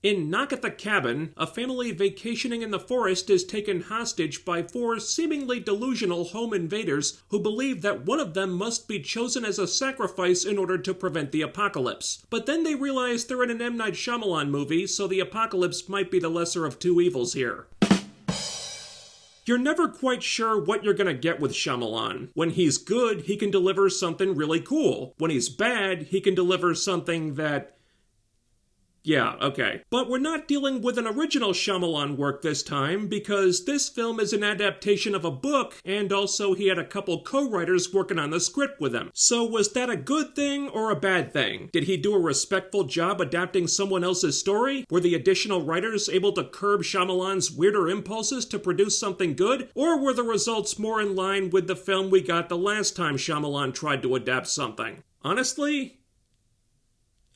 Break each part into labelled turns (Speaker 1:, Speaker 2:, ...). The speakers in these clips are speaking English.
Speaker 1: In Knock at the Cabin, a family vacationing in the forest is taken hostage by 4 seemingly delusional home invaders who believe that one of them must be chosen as a sacrifice in order to prevent the apocalypse. But then they realize they're in an M. Night Shyamalan movie, so the apocalypse might be the lesser of 2 evils here. You're never quite sure what you're gonna get with Shyamalan. When he's good, he can deliver something really cool. When he's bad, he can deliver something that... yeah, okay. But we're not dealing with an original Shyamalan work this time, because this film is an adaptation of a book, and also he had a couple co-writers working on the script with him. So was that a good thing or a bad thing? Did he do a respectful job adapting someone else's story? Were the additional writers able to curb Shyamalan's weirder impulses to produce something good? Or were the results more in line with the film we got the last time Shyamalan tried to adapt something? Honestly,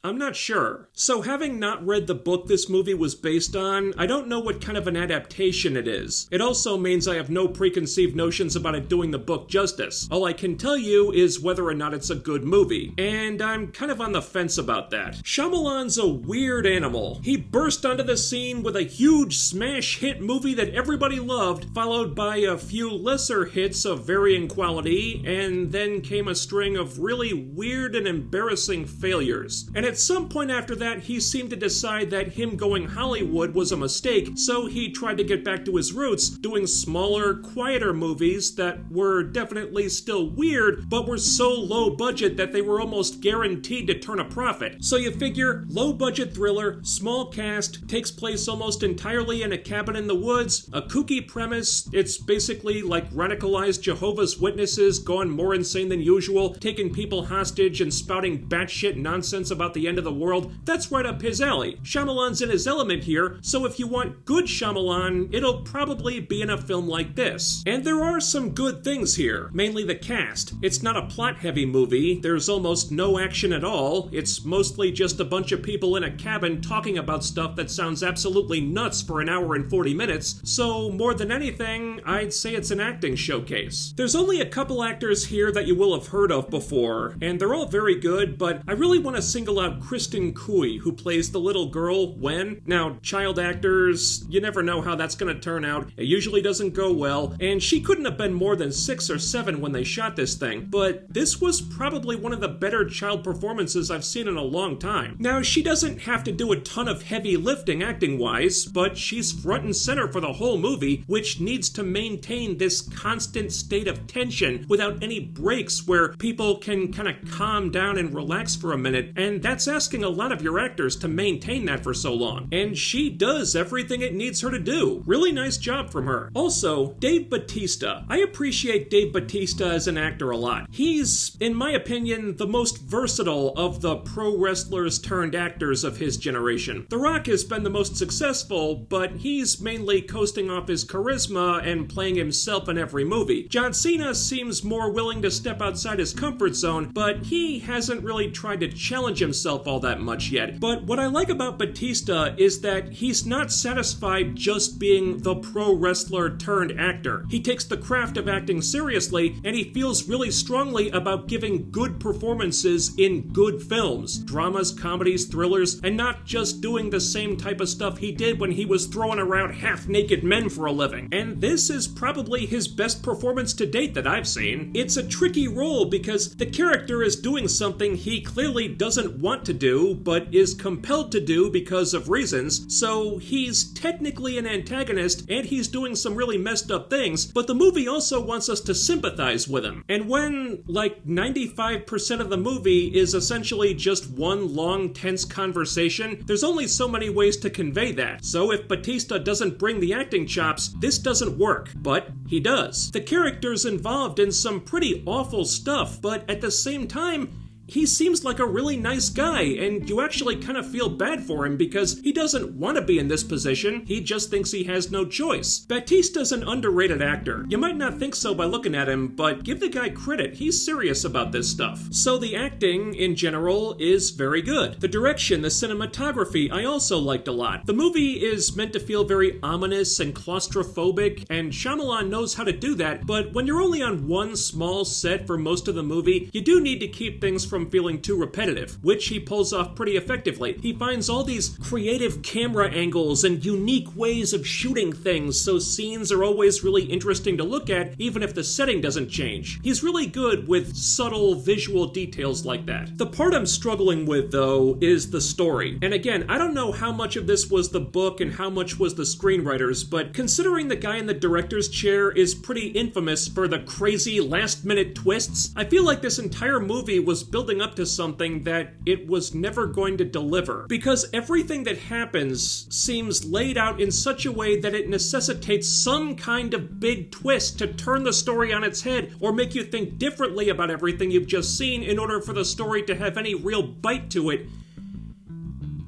Speaker 1: I'm not sure. So having not read the book this movie was based on, I don't know what kind of an adaptation it is. It also means I have no preconceived notions about it doing the book justice. All I can tell you is whether or not it's a good movie. And I'm kind of on the fence about that. Shyamalan's a weird animal. He burst onto the scene with a huge smash hit movie that everybody loved, followed by a few lesser hits of varying quality, and then came a string of really weird and embarrassing failures. And at some point after that, he seemed to decide that him going Hollywood was a mistake, so he tried to get back to his roots, doing smaller, quieter movies that were definitely still weird, but were so low budget that they were almost guaranteed to turn a profit. So you figure, low budget thriller, small cast, takes place almost entirely in a cabin in the woods, a kooky premise, it's basically like radicalized Jehovah's Witnesses gone more insane than usual, taking people hostage and spouting batshit nonsense about the end of the world. That's right up his alley. Shyamalan's in his element here, so if you want good Shyamalan, it'll probably be in a film like this. And there are some good things here, mainly the cast. It's not a plot-heavy movie, there's almost no action at all, it's mostly just a bunch of people in a cabin talking about stuff that sounds absolutely nuts for an hour and 40 minutes, so more than anything, I'd say it's an acting showcase. There's only a couple actors here that you will have heard of before, and they're all very good, but I really want to single out Kristen Cui, who plays the little girl, Wen. Now, child actors, you never know how that's gonna turn out. It usually doesn't go well, and she couldn't have been more than 6 or 7 when they shot this thing, but this was probably one of the better child performances I've seen in a long time. Now, she doesn't have to do a ton of heavy lifting acting-wise, but she's front and center for the whole movie, which needs to maintain this constant state of tension without any breaks where people can kind of calm down and relax for a minute, and that's asking a lot of your actors to maintain that for so long. And she does everything it needs her to do. Really nice job from her. Also, Dave Bautista. I appreciate Dave Bautista as an actor a lot. He's, in my opinion, the most versatile of the pro wrestlers turned actors of his generation. The Rock has been the most successful, but he's mainly coasting off his charisma and playing himself in every movie. John Cena seems more willing to step outside his comfort zone, but he hasn't really tried to challenge himself all that much yet. But what I like about Bautista is that he's not satisfied just being the pro wrestler turned actor. He takes the craft of acting seriously, and he feels really strongly about giving good performances in good films. Dramas, comedies, thrillers, and not just doing the same type of stuff he did when he was throwing around half-naked men for a living. And this is probably his best performance to date that I've seen. It's a tricky role because the character is doing something he clearly doesn't want to do, but is compelled to do because of reasons, so he's technically an antagonist, and he's doing some really messed up things, but the movie also wants us to sympathize with him. And when, like, 95% of the movie is essentially just one long, tense conversation, there's only so many ways to convey that. So if Bautista doesn't bring the acting chops, this doesn't work, but he does. The character's involved in some pretty awful stuff, but at the same time, he seems like a really nice guy, and you actually kind of feel bad for him because he doesn't want to be in this position, he just thinks he has no choice. Bautista's an underrated actor. You might not think so by looking at him, but give the guy credit, he's serious about this stuff. So the acting, in general, is very good. The direction, the cinematography, I also liked a lot. The movie is meant to feel very ominous and claustrophobic, and Shyamalan knows how to do that, but when you're only on one small set for most of the movie, you do need to keep things from from feeling too repetitive, which he pulls off pretty effectively. He finds all these creative camera angles and unique ways of shooting things, so scenes are always really interesting to look at, even if the setting doesn't change. He's really good with subtle visual details like that. The part I'm struggling with, though, is the story. And again, I don't know how much of this was the book and how much was the screenwriters, but considering the guy in the director's chair is pretty infamous for the crazy last-minute twists, I feel like this entire movie was building up to something that it was never going to deliver. Because everything that happens seems laid out in such a way that it necessitates some kind of big twist to turn the story on its head or make you think differently about everything you've just seen in order for the story to have any real bite to it.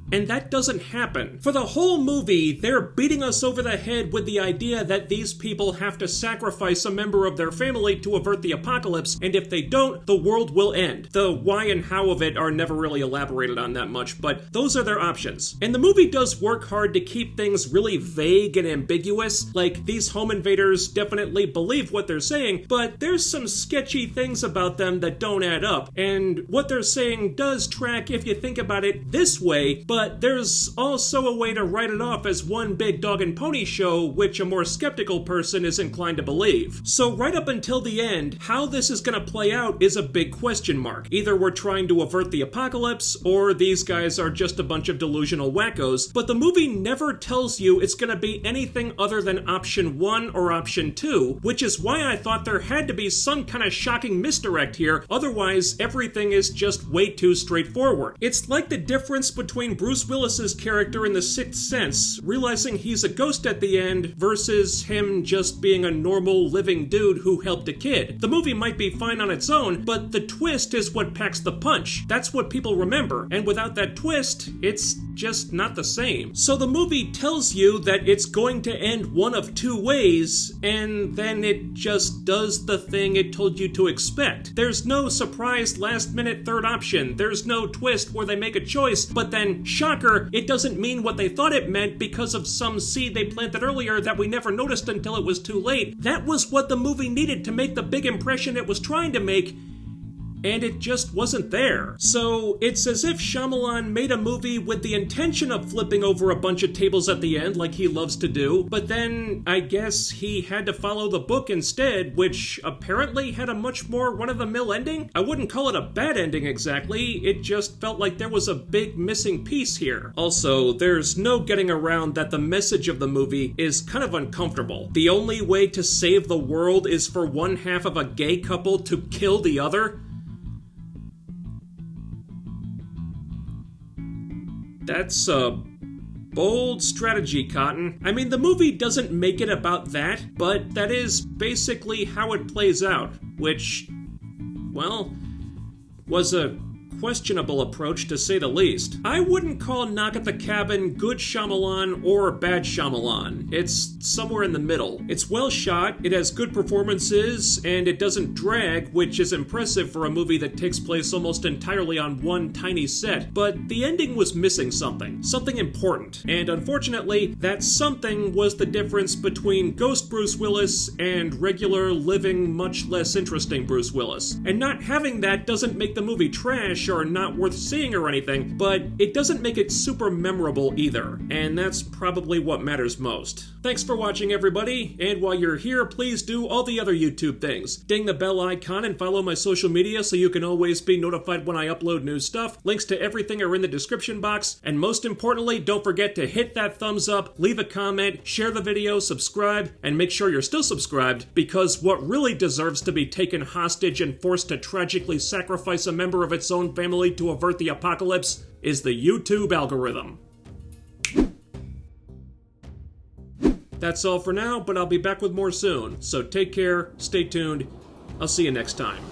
Speaker 1: And that doesn't happen. For the whole movie, they're beating us over the head with the idea that these people have to sacrifice a member of their family to avert the apocalypse, and if they don't, the world will end. The why and how of it are never really elaborated on that much, but those are their options. And the movie does work hard to keep things really vague and ambiguous, like these home invaders definitely believe what they're saying, but there's some sketchy things about them that don't add up, and what they're saying does track if you think about it this way, but there's also a way to write it off as one big dog and pony show, which a more skeptical person is inclined to believe. So right up until the end, how this is going to play out is a big question mark. Either we're trying to avert the apocalypse, or these guys are just a bunch of delusional wackos, but the movie never tells you it's going to be anything other than option 1 or option 2, which is why I thought there had to be some kind of shocking misdirect here, otherwise everything is just way too straightforward. It's like the difference between Bruce Willis's character in The Sixth Sense, realizing he's a ghost at the end, versus him just being a normal living dude who helped a kid. The movie might be fine on its own, but the twist is what packs the punch. That's what people remember, and without that twist, it's just not the same. So the movie tells you that it's going to end one of two ways, and then it just does the thing it told you to expect. There's no surprise last-minute third option. There's no twist where they make a choice, but then, shocker, it doesn't mean what they thought it meant because of some seed they planted earlier that we never noticed until it was too late. That was what the movie needed to make the big impression it was trying to make, and it just wasn't there. So it's as if Shyamalan made a movie with the intention of flipping over a bunch of tables at the end like he loves to do, but then I guess he had to follow the book instead, which apparently had a much more run-of-the-mill ending. I wouldn't call it a bad ending exactly, it just felt like there was a big missing piece here. Also, there's no getting around that the message of the movie is kind of uncomfortable. The only way to save the world is for one half of a gay couple to kill the other? That's a bold strategy, Cotton. I mean, the movie doesn't make it about that, but that is basically how it plays out, which, well, was a questionable approach to say the least. I wouldn't call Knock at the Cabin good Shyamalan or bad Shyamalan. It's somewhere in the middle. It's well shot, it has good performances, and it doesn't drag, which is impressive for a movie that takes place almost entirely on one tiny set, but the ending was missing something important, and unfortunately, that something was the difference between Ghost Bruce Willis and regular, living, much less interesting Bruce Willis. And not having that doesn't make the movie trash or not worth seeing or anything, but it doesn't make it super memorable either, and that's probably what matters most. Thanks for watching, everybody, and while you're here, please do all the other YouTube things. Ding the bell icon and follow my social media so you can always be notified when I upload new stuff. Links to everything are in the description box, and most importantly, don't forget to hit that thumbs up, leave a comment, share the video, subscribe, and make sure you're still subscribed, because what really deserves to be taken hostage and forced to tragically sacrifice a member of its own family to avert the apocalypse is the YouTube algorithm. That's all for now, but I'll be back with more soon, so take care, stay tuned, I'll see you next time.